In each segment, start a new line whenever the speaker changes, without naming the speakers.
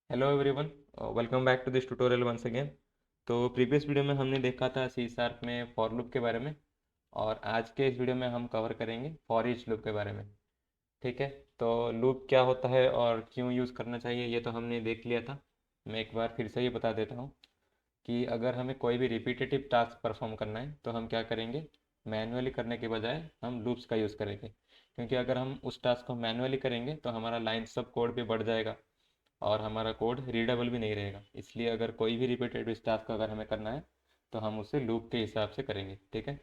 Hello everyone, welcome back to this tutorial once again. तो previous video में हमने देखा था सी शार्प में फॉर लूप के बारे में। और आज के इस वीडियो में हम कवर करेंगे फॉर ईच लूप के बारे में। ठीक है। तो लूप क्या होता है और क्यों यूज़ करना चाहिए ये तो हमने देख लिया था। मैं एक बार फिर से ही बता देता हूँ कि अगर हमें कोई भी रिपीटेटिव टास्क परफॉर्म करना है तो हम क्या करेंगे, मैनुअली करने के बजाय हम लूप्स का यूज़ करेंगे। क्योंकि अगर हम उस टास्क को मैनुअली करेंगे तो हमारा लाइन्स ऑफ कोड भी बढ़ जाएगा और हमारा कोड रीडेबल भी नहीं रहेगा। इसलिए अगर कोई भी रिपीटेड टास्क अगर हमें करना है तो हम उसे लूप के हिसाब से करेंगे। ठीक है।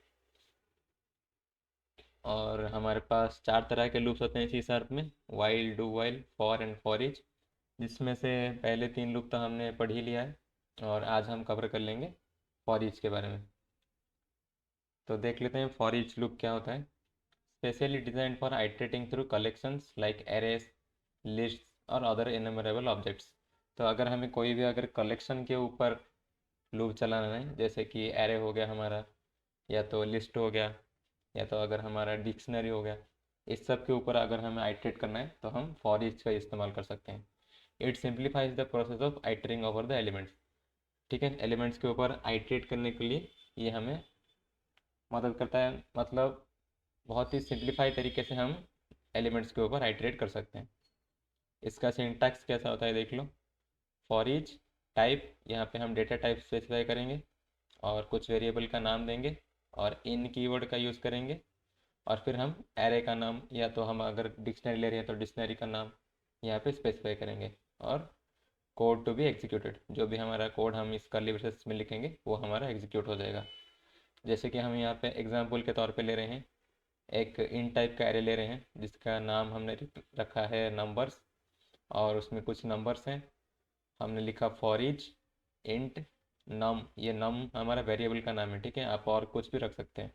और हमारे पास चार तरह के लूप्स होते हैं सी शार्प में: while, do while, for and for each. जिसमें से पहले तीन लूप तो हमने पढ़ ही लिया है और आज हम कवर कर लेंगे फॉर ईच के बारे में। तो देख लेते हैं फॉर ईच लूप क्या होता है। Specially designed for iterating through collections like arrays, lists और अदर इनमरेबल ऑब्जेक्ट्स। तो अगर हमें कोई भी अगर कलेक्शन के ऊपर लूप चलाना है, जैसे कि एरे हो गया हमारा, या तो लिस्ट हो गया, या तो अगर हमारा डिक्शनरी हो गया, इस सब के ऊपर अगर हमें आइटरेट करना है तो हम फॉर ईच का इस्तेमाल कर सकते हैं। It simplifies the process of iterating over the elements. ठीक है। एलिमेंट्स के ऊपर आइटरेट करने के लिए ये हमें मदद करता है। मतलब बहुत ही सिंप्लीफाई तरीके से हम एलिमेंट्स के ऊपर आइटरेट कर सकते हैं। इसका सिंटैक्स कैसा होता है देख लो। फॉर ईच टाइप, यहाँ पे हम डेटा टाइप स्पेसिफाई करेंगे और कुछ वेरिएबल का नाम देंगे और इन कीवर्ड का यूज़ करेंगे। और फिर हम एरे का नाम, या तो हम अगर डिक्शनरी ले रहे हैं तो डिक्शनरी का नाम यहाँ पे स्पेसिफाई करेंगे। और कोड टू बी एग्जीक्यूटेड, जो भी हमारा कोड हम इस कर्ली ब्रेसेस में लिखेंगे वो हमारा एग्जीक्यूट हो जाएगा। जैसे कि हम यहाँ पे एग्जाम्पल के तौर पे ले रहे हैं, एक इन टाइप का एरे ले रहे हैं जिसका नाम हमने रखा है नंबर्स, और उसमें कुछ नंबर्स हैं। हमने लिखा फॉर ईच इंट नम, ये नम हमारा वेरिएबल का नाम है। ठीक है, आप और कुछ भी रख सकते हैं।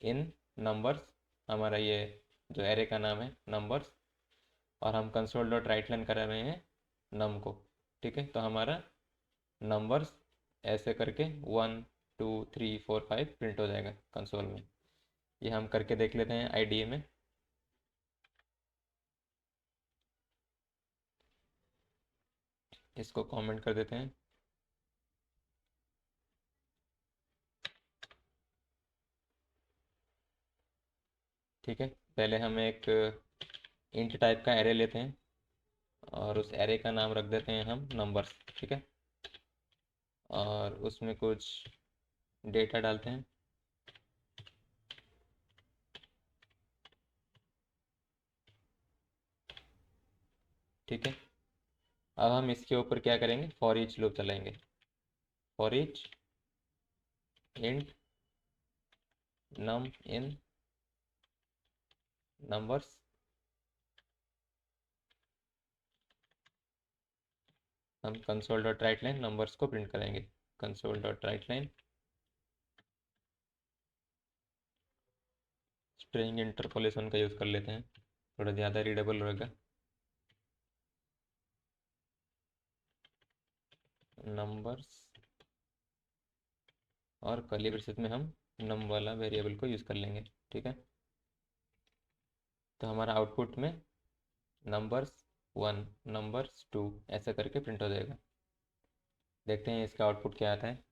इन नंबर्स हमारा ये जो एरे का नाम है नंबर्स, और हम कंसोल डॉट राइट लाइन करा रहे हैं नम को। ठीक है, तो हमारा नंबर्स ऐसे करके 1 2 3 4 5 प्रिंट हो जाएगा कंसोल में। ये हम करके देख लेते हैं आईडीए में। इसको कमेंट कर देते हैं। ठीक है, पहले हम एक इंट टाइप का एरे लेते हैं और उस एरे का नाम रख देते हैं हम नंबर्स। ठीक है, और उसमें कुछ डेटा डालते हैं। ठीक है, अब हम इसके ऊपर क्या करेंगे, फॉर ईच लूप चलाएंगे। For each int num in numbers, हम console dot write line numbers को प्रिंट करेंगे। Console dot write line string interpolation का यूज़ कर लेते हैं, थोड़ा ज़्यादा रीडेबल रहेगा। नंबर्स, और कर्ली ब्रेसेस में हम नम वाला वेरिएबल को यूज़ कर लेंगे। ठीक है, तो हमारा आउटपुट में नंबर्स 1 नंबर्स 2 ऐसा करके प्रिंट हो जाएगा। देखते हैं इसका आउटपुट क्या आता है।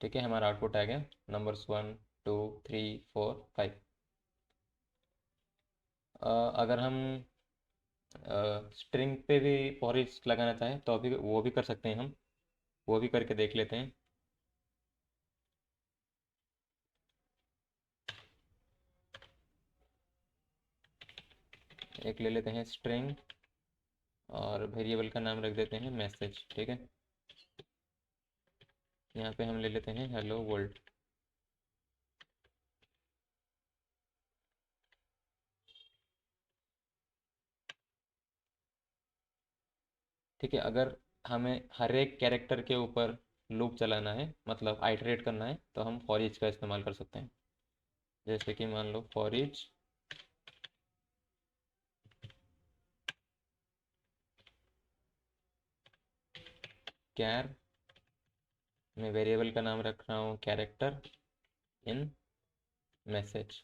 ठीक है, हमारा आउटपुट आ गया नंबर्स 1 2 3 4 5। अगर हम स्ट्रिंग पे भी फॉर ईच लगाना चाहें तो अभी वो भी कर सकते हैं हम, वो भी करके देख लेते हैं। एक ले लेते हैं स्ट्रिंग और वेरिएबल का नाम रख देते हैं मैसेज। ठीक है, यहाँ पे हम ले लेते हैं हेलो वर्ल्ड। ठीक है, अगर हमें हर एक कैरेक्टर के ऊपर लूप चलाना है, मतलब आइटरेट करना है, तो हम फॉर ईच का इस्तेमाल कर सकते हैं। जैसे कि मान लो फॉर ईच कैर मैं वेरिएबल का नाम रख रहा हूँ character in message.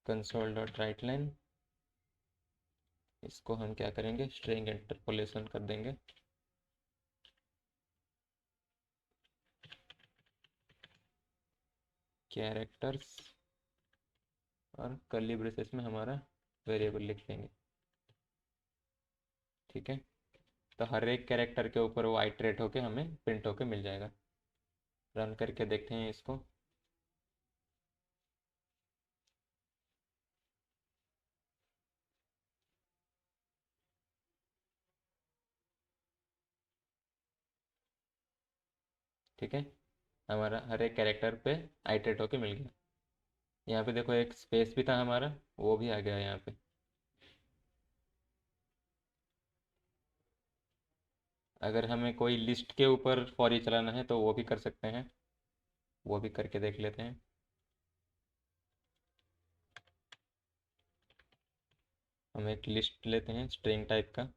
Console dot write line, इसको हम क्या करेंगे, स्ट्रिंग इंटरपोलेशन कर देंगे। कैरेक्टर्स और कर्ली ब्रेसेस में हमारा वेरिएबल लिख देंगे। ठीक है, तो हर एक कैरेक्टर के ऊपर वो आइटरेट होके हमें प्रिंट होके मिल जाएगा। रन करके देखते हैं इसको। ठीक है, हमारा हर एक कैरेक्टर पे आइटरेट होके मिल गया। यहाँ पे देखो एक स्पेस भी था हमारा, वो भी आ गया यहाँ पे। अगर हमें कोई लिस्ट के ऊपर फॉर ई चलाना है तो वो भी कर सकते हैं, वो भी करके देख लेते हैं। हम एक लिस्ट लेते हैं स्ट्रिंग टाइप का,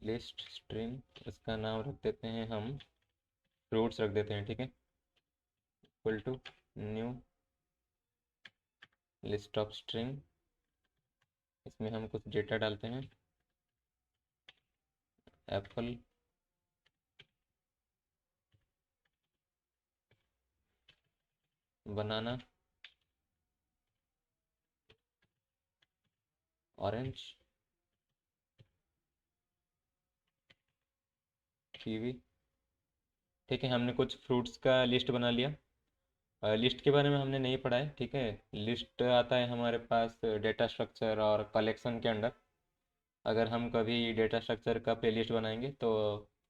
लिस्ट स्ट्रिंग, इसका नाम रख देते हैं हम फ्रूट्स रख देते हैं। ठीक है, equal to new list of string, इसमें हम कुछ डेटा डालते हैं। Apple, banana, orange, kiwi. ठीक है, हमने कुछ फ्रूट्स का लिस्ट बना लिया। लिस्ट के बारे में हमने नहीं पढ़ा है। ठीक है, लिस्ट आता है हमारे पास डेटा स्ट्रक्चर और कलेक्शन के अंडर। अगर हम कभी डेटा स्ट्रक्चर का प्लेलिस्ट बनाएंगे तो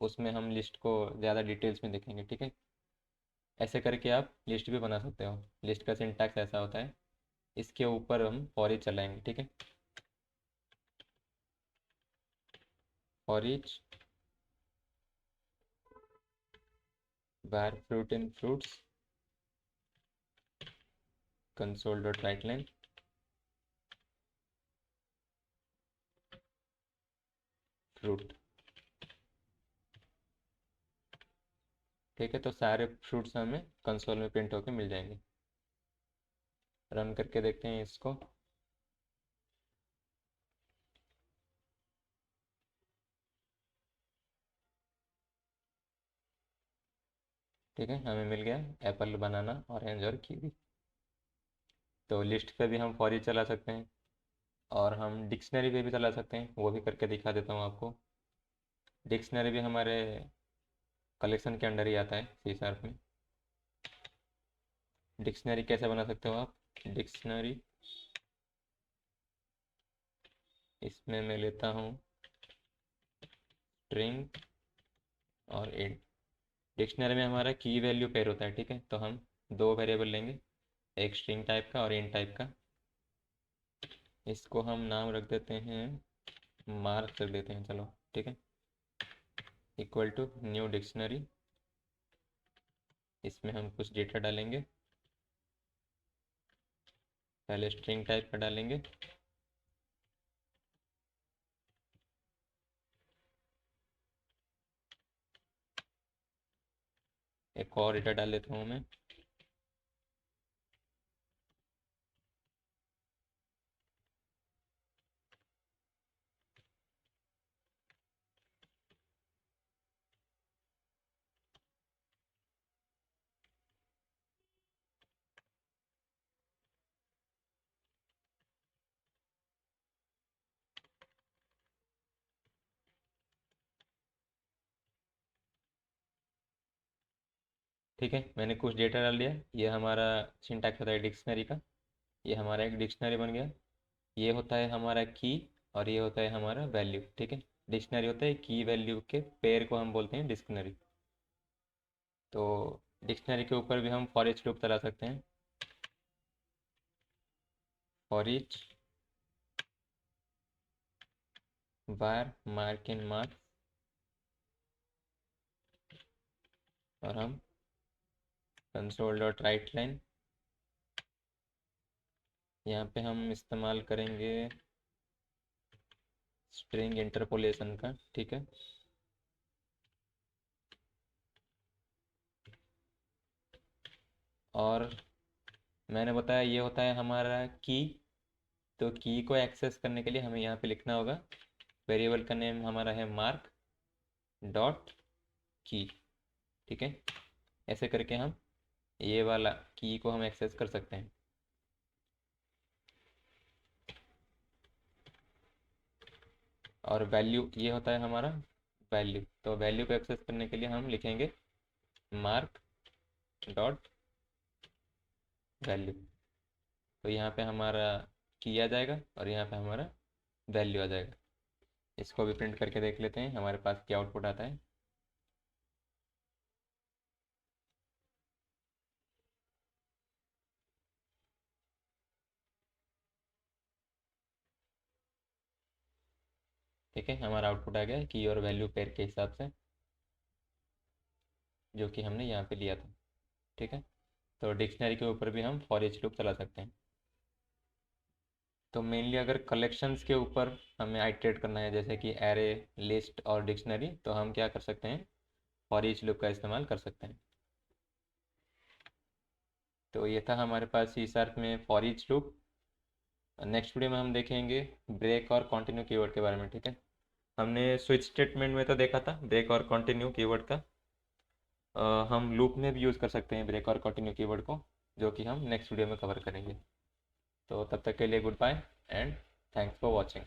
उसमें हम लिस्ट को ज़्यादा डिटेल्स में देखेंगे। ठीक है, ऐसे करके आप लिस्ट भी बना सकते हो। लिस्ट का सिंटैक्स ऐसा होता है, इसके ऊपर हम फॉर ईच चलाएंगे। ठीक है, for each var fruit in fruits, console dot write line, fruit। ठीक है, तो सारे फ्रूट्स हमें कंसोल में प्रिंट होकर मिल जाएंगे। रन करके देखते हैं इसको। ठीक है, हमें मिल गया एप्पल, बनाना, ऑरेंज और कीवी। तो लिस्ट पे भी हम फॉर ईच चला सकते हैं और हम डिक्शनरी पे भी चला सकते हैं, वो भी करके दिखा देता हूँ आपको। डिक्शनरी भी हमारे कलेक्शन के अंडर ही आता है सी शार्प में। डिक्शनरी कैसे बना सकते हो आप, डिक्शनरी, इसमें मैं लेता हूँ स्ट्रिंग और इंट। डिक्शनरी में हमारा की वैल्यू पेयर होता है। ठीक है, तो हम दो वेरिएबल लेंगे, एक स्ट्रिंग टाइप का और इंट टाइप का। इसको हम नाम रख देते हैं, मार्क रख देते हैं, चलो। ठीक है, इक्वल टू न्यू डिक्शनरी, इसमें हम कुछ डेटा डालेंगे। पहले स्ट्रिंग टाइप का डालेंगे, एक और डेटा डाल देता हूँ मैं। ठीक है, मैंने कुछ डेटा डाल दिया। ये हमारा सिंटैक्स होता है डिक्शनरी का। ये हमारा एक डिक्शनरी बन गया। ये होता है हमारा की और ये होता है हमारा वैल्यू। ठीक है, डिक्शनरी होता है, की वैल्यू के पेयर को हम बोलते हैं डिक्शनरी। तो डिक्शनरी के ऊपर भी हम फॉर ईच लूप चला सकते हैं। For each var mark in marks, और हम कंसोल डॉट राइट लाइन, यहाँ पे हम इस्तेमाल करेंगे स्ट्रिंग इंटरपोलेशन का, ठीक है। और मैंने बताया ये होता है हमारा की। तो की को एक्सेस करने के लिए हमें यहाँ पे लिखना होगा, वेरिएबल का नेम हमारा है मार्क डॉट की, ठीक है। ऐसे करके हम ये वाला की को हम एक्सेस कर सकते हैं। और वैल्यू ये होता है हमारा वैल्यू। तो वैल्यू को एक्सेस करने के लिए हम लिखेंगे मार्क डॉट वैल्यू। तो यहाँ पे हमारा की आ जाएगा और यहाँ पे हमारा वैल्यू आ जाएगा। इसको भी प्रिंट करके देख लेते हैं हमारे पास क्या आउटपुट आता है। ठीक है, हमारा आउटपुट आ गया की और वैल्यू पेयर के हिसाब से, जो कि हमने यहाँ पे लिया था, ठीक है। तो डिक्शनरी के ऊपर भी हम फॉर ईच लूप चला सकते हैं। तो मेनली अगर कलेक्शंस के ऊपर हमें आइटरेट करना है, जैसे कि एरे, लिस्ट और डिक्शनरी, तो हम क्या कर सकते हैं, फॉर ईच लूप का इस्तेमाल कर सकते हैं। तो ये था हमारे पास सी शार्प में for each loop. Next video में हम देखेंगे ब्रेक और कंटिन्यू कीवर्ड के बारे में, ठीक है। हमने स्विच स्टेटमेंट में तो देखा था ब्रेक और कंटिन्यू कीवर्ड का। हम लूप में भी यूज़ कर सकते हैं ब्रेक और कंटिन्यू कीवर्ड को, जो कि हम नेक्स्ट वीडियो में कवर करेंगे। तो तब तक के लिए good bye and thanks for watching.